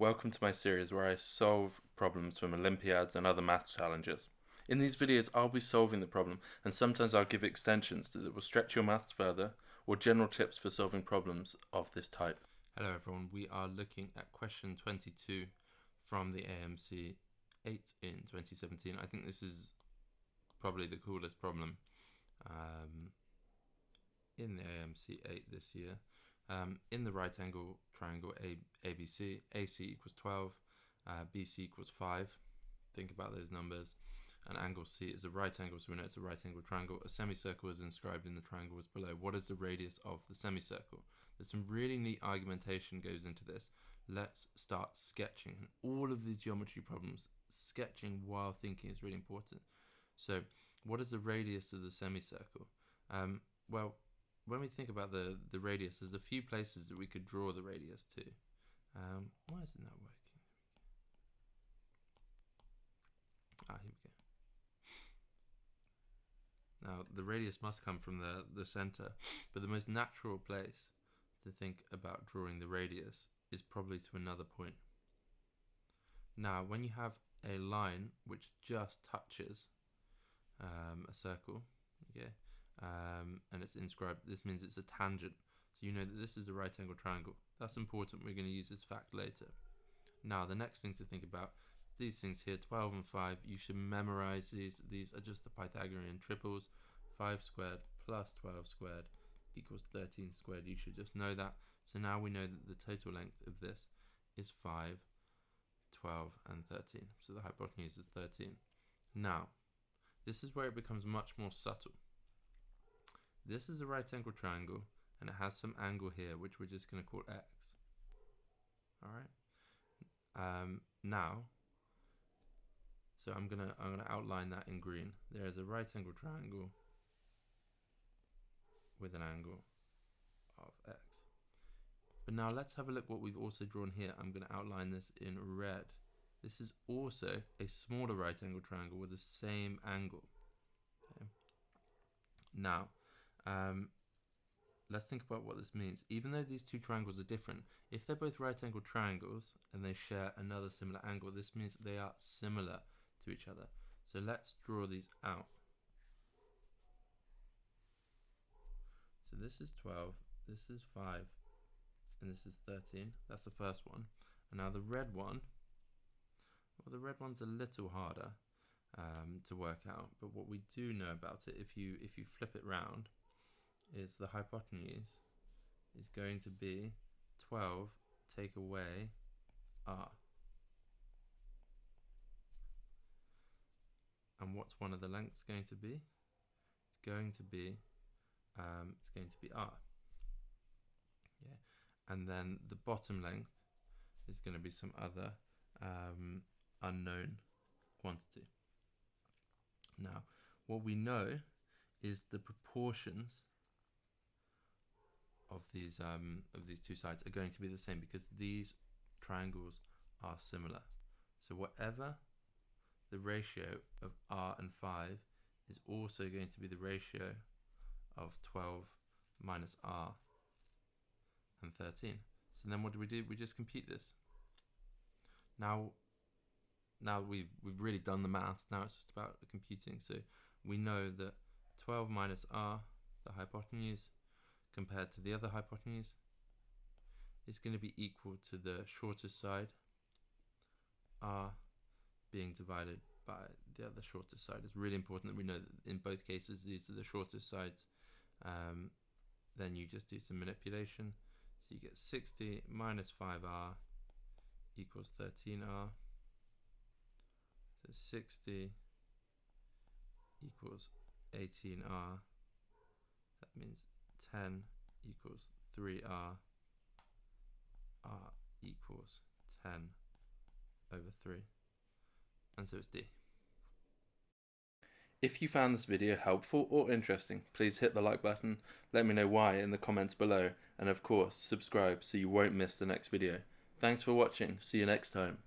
Welcome to my series where I solve problems from Olympiads and other maths challenges. In these videos I'll be solving the problem, and sometimes I'll give extensions that will stretch your maths further, or general tips for solving problems of this type. Hello everyone, we are looking at question 22 from the AMC8 in 2017. I think this is probably the coolest problem in the AMC8 this year. In the right angle triangle ABC, AC equals 12, BC equals 5. Think about those numbers. And angle C is a right angle, so we know it's a right angle triangle. A semicircle is inscribed in the triangles below. What is the radius of the semicircle? There's some really neat argumentation goes into this. Let's start sketching. And all of these geometry problems, sketching while thinking is really important. So what is the radius of the semicircle? Well, when we think about the radius, there's a few places that we could draw the radius to. Why isn't that working? Here we go. Now, the radius must come from the center, but the most natural place to think about drawing the radius is probably to another point. Now, when you have a line which just touches a circle, okay, and it's inscribed, this means it's a tangent. So you know that this is a right angle triangle. That's important. We're going to use this fact later. Now, the next thing to think about, these things here, 12 and 5, you should memorize these. These are just the Pythagorean triples. 5 squared plus 12 squared equals 13 squared. You should just know that. So now we know that the total length of this is 5, 12, and 13. So the hypotenuse is 13. Now, this is where it becomes much more subtle. This is a right angle triangle, and it has some angle here, which we're just going to call x. All right. Now, so I'm gonna outline that in green. There is a right angle triangle with an angle of x. But now let's have a look what we've also drawn here. I'm going to outline this in red. This is also a smaller right angle triangle with the same angle. Okay. Now, let's think about what this means. Even though these two triangles are different, if they're both right angle triangles and they share another similar angle, this means that they are similar to each other. So let's draw these out. So this is 12, this is 5, and this is 13. That's the first one. And now the red one, well, the red one's a little harder to work out, but what we do know about it, if you flip it round, is the hypotenuse is going to be 12 take away r. And what's one of the lengths going to be? It's going to be r. Yeah, and then the bottom length is going to be some other unknown quantity. Now, what we know is the proportions of these two sides are going to be the same because these triangles are similar. So whatever the ratio of r and 5 is also going to be the ratio of 12 minus r and 13. So then what do? We just compute this. Now we've really done the maths. Now it's just about the computing. So we know that 12 minus r, the hypotenuse, compared to the other hypotenuse, is going to be equal to the shortest side, r, being divided by the other shortest side. It's really important that we know that in both cases these are the shortest sides. Then you just do some manipulation. So you get 60 minus 5r equals 13r. So 60 equals 18r. That means 10 equals 3r. R equals 10 over 3. And so it's D. If you found this video helpful or interesting, please hit the like button, let me know why in the comments below, and of course subscribe so you won't miss the next video. Thanks for watching, see you next time.